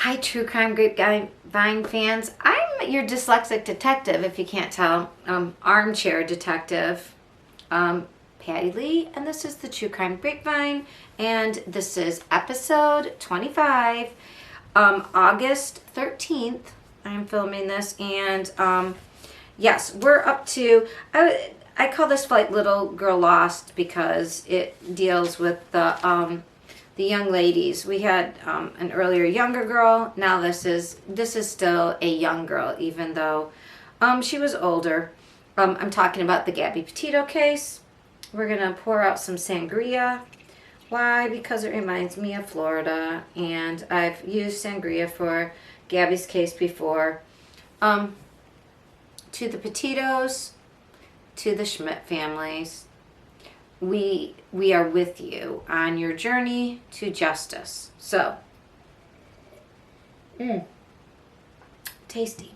Hi, True Crime Grapevine fans. I'm your dyslexic detective, if you can't tell. Armchair detective, Patty Lee, and this is the True Crime Grapevine, and this is episode 25, August 13th. I'm filming this, and yes, we're up to, I call this flight Little Girl Lost because it deals with the young ladies. We had an earlier younger girl. Now this is still a young girl, even though she was older. I'm talking about the Gabby Petito case. We're gonna pour out some sangria. Why? Because it reminds me of Florida, and I've used sangria for Gabby's case before. To the Petitos, to the Schmidt families, we are with you on your journey to justice. So, tasty.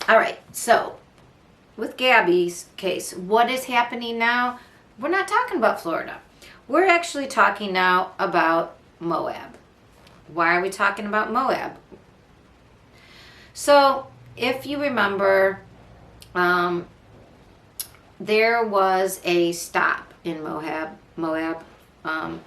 All right, so with Gabby's case, what is happening now? We're not talking about Florida. We're actually talking now about MOAB. Why are we talking about MOAB? So, if you remember, there was a stop in MOAB. I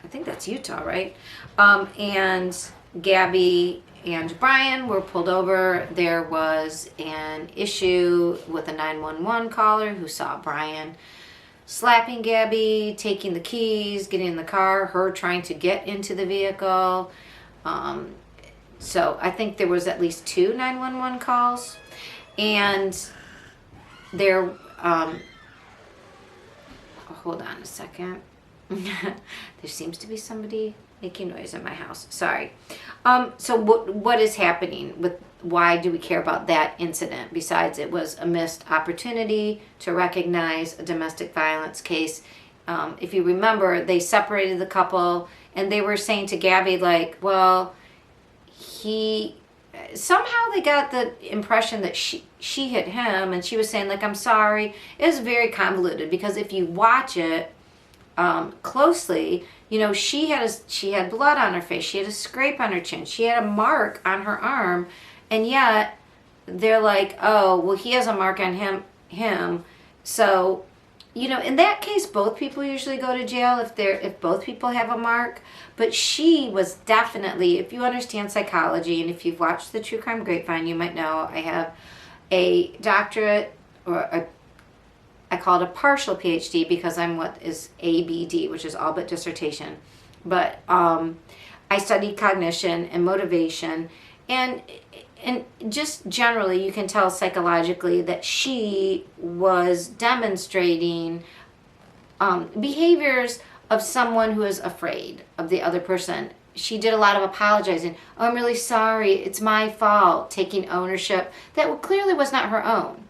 think that's Utah, right? And Gabby and Brian were pulled over. There was an issue with a 911 caller who saw Brian slapping Gabby, taking the keys, getting in the car, her trying to get into the vehicle. So I think there was at least 2 911 calls. And there, hold on a second. There seems to be somebody making noise in my house. Sorry. So what is happening with, why do we care about that incident? Besides, it was a missed opportunity to recognize a domestic violence case. If you remember, they separated the couple, and they were saying to Gabby, like, well, somehow they got the impression that she hit him, and she was saying, like, I'm sorry. It was very convoluted, because if you watch it closely, you know, she had blood on her face, she had a scrape on her chin, she had a mark on her arm, and yet they're like, oh, well, he has a mark on him. So, you know, in that case, both people usually go to jail if both people have a mark. But she was definitely, if you understand psychology, and if you've watched the True Crime Grapevine, you might know I have a doctorate, or I call it a partial PhD, because I'm what is ABD, which is all but dissertation. But I studied cognition and motivation, and just generally, you can tell psychologically that she was demonstrating behaviors of someone who is afraid of the other person. She did a lot of apologizing. Oh, I'm really sorry. It's my fault. Taking ownership that clearly was not her own.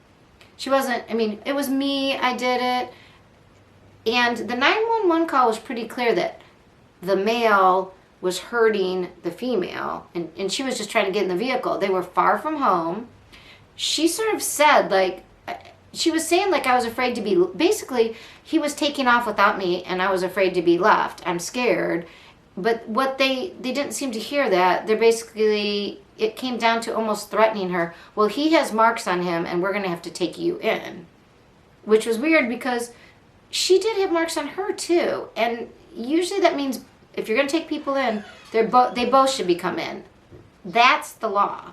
She wasn't, I mean, it was me. I did it. And the 911 call was pretty clear that the male was hurting the female, and she was just trying to get in the vehicle. They were far from home. She sort of said, like, she was saying, like, I was afraid to be, basically, he was taking off without me, and I was afraid to be left. I'm scared. But what they didn't seem to hear that. They're basically, it came down to almost threatening her. Well, he has marks on him, and we're going to have to take you in. Which was weird, because she did have marks on her, too. And usually that means if you're going to take people in, they both should be come in. That's the law.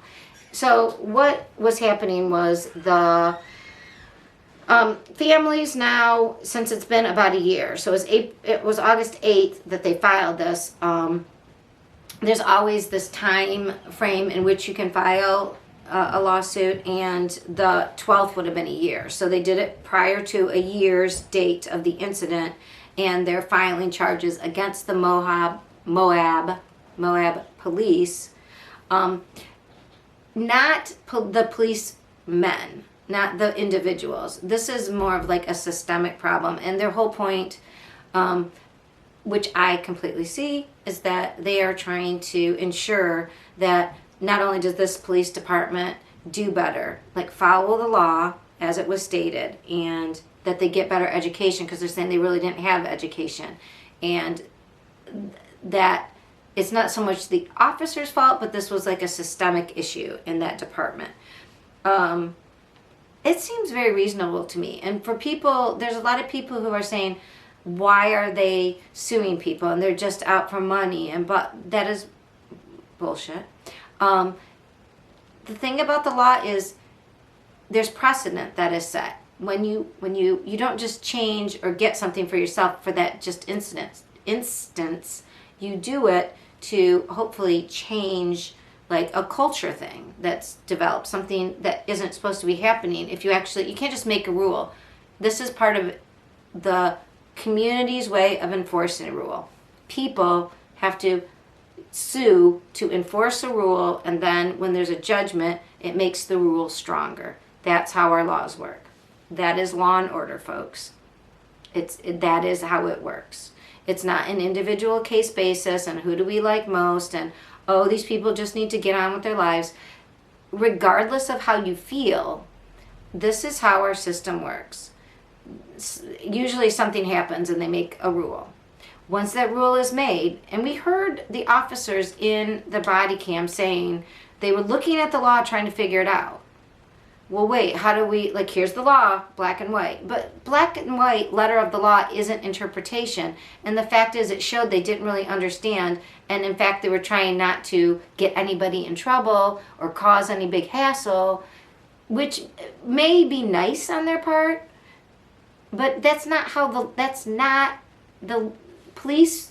So what was happening was the families now, since it's been about a year, so it was August 8th that they filed this. There's always this time frame in which you can file a lawsuit, and the 12th would have been a year. So they did it prior to a year's date of the incident, and they're filing charges against the MOAB police, not the policemen, not the individuals. This is more of like a systemic problem, and their whole point, which I completely see, is that they are trying to ensure that not only does this police department do better, like follow the law as it was stated, and that they get better education, because they're saying they really didn't have education, and that it's not so much the officer's fault, but this was like a systemic issue in that department. It seems very reasonable to me. And for people, there's a lot of people who are saying, why are they suing people? And they're just out for money. But that is bullshit. The thing about the law is there's precedent that is set. When you don't just change or get something for yourself for that just instance, you do it to hopefully change like a culture thing that's developed, something that isn't supposed to be happening. If you can't just make a rule. This is part of the community's way of enforcing a rule. People have to sue to enforce a rule, and then when there's a judgment, it makes the rule stronger. That's how our laws work. That is law and order, folks. That is how it works. It's not an individual case basis and who do we like most and, oh, these people just need to get on with their lives. Regardless of how you feel, this is how our system works. Usually something happens and they make a rule. Once that rule is made, and we heard the officers in the body cam saying they were looking at the law trying to figure it out. Well, wait, how do we, like, here's the law, black and white. But black and white letter of the law isn't interpretation. And the fact is it showed they didn't really understand. And in fact, they were trying not to get anybody in trouble or cause any big hassle, which may be nice on their part. But that's not the police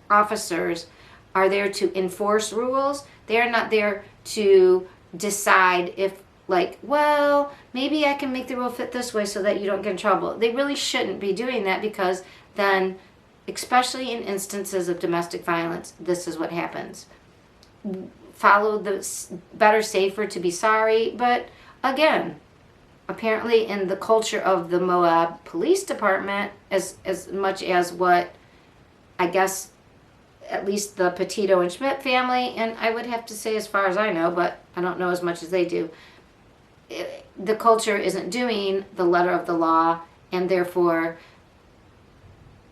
officers are there to enforce rules. They're not there to decide if, like, well, maybe I can make the rule fit this way so that you don't get in trouble. They really shouldn't be doing that, because then, especially in instances of domestic violence, this is what happens. Follow the better, safer to be sorry. But again, apparently in the culture of the MOAB Police Department, as much as what I guess at least the Petito-Schmidt family, and I would have to say as far as I know, but I don't know as much as they do, the culture isn't doing the letter of the law, and therefore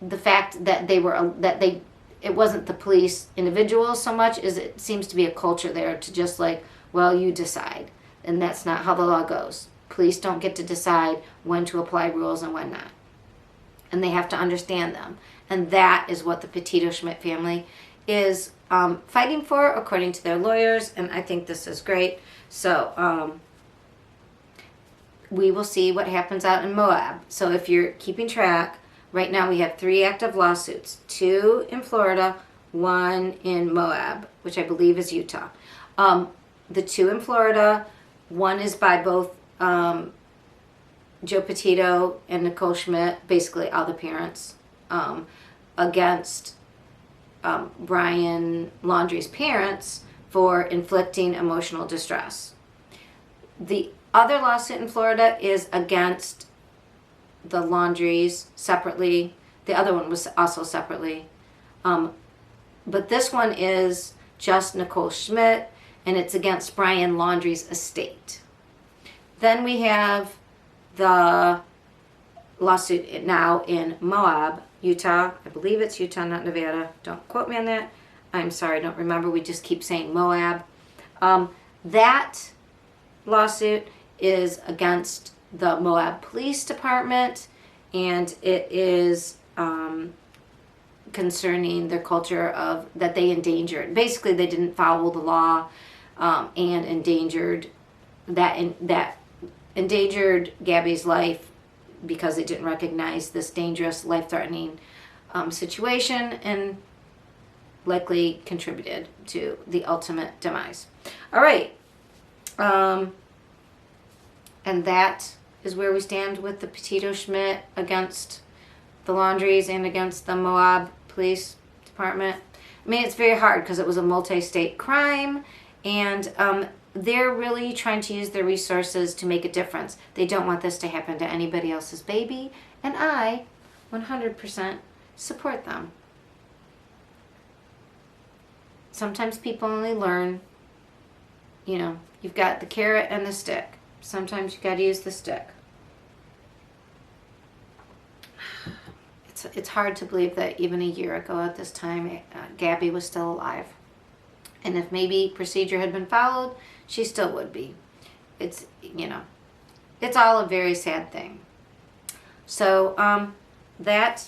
the fact that it wasn't the police individuals so much as it seems to be a culture there to just like, well, you decide. And that's not how the law goes. Police don't get to decide when to apply rules and when not. And they have to understand them. And that is what the Petito-Schmidt family is fighting for, according to their lawyers. And I think this is great. So we will see what happens out in MOAB. So if you're keeping track, right now we have 3 active lawsuits. 2 in Florida, 1 in MOAB, which I believe is Utah. The 2 in Florida, 1 is by both Joe Petito and Nicole Schmidt, basically all the parents, against Brian Laundrie's parents for inflicting emotional distress. The other lawsuit in Florida is against the Laundries separately. The other one was also separately. But this one is just Nicole Schmidt, and it's against Brian Laundrie's estate. Then we have the lawsuit now in MOAB, Utah. I believe it's Utah, not Nevada. Don't quote me on that. I'm sorry, I don't remember. We just keep saying MOAB. That lawsuit is against the MOAB Police Department, and it is concerning their culture of that they endangered. Basically, they didn't follow the law and endangered endangered Gabby's life because they didn't recognize this dangerous, life-threatening situation, and likely contributed to the ultimate demise. All right. And that is where we stand with the Petito-Schmidt against the Laundries and against the MOAB Police Department. I mean, it's very hard because it was a multi-state crime, and they're really trying to use their resources to make a difference. They don't want this to happen to anybody else's baby, and I 100% support them. Sometimes people only learn, you've got the carrot and the stick. Sometimes you got to use the stick. It's hard to believe that even a year ago at this time, Gabby was still alive. And if maybe procedure had been followed, she still would be. It's, you know, it's all a very sad thing. So that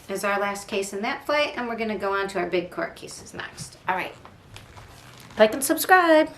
is our last case in that flight, and we're going to go on to our big court cases next. All right. Like and subscribe.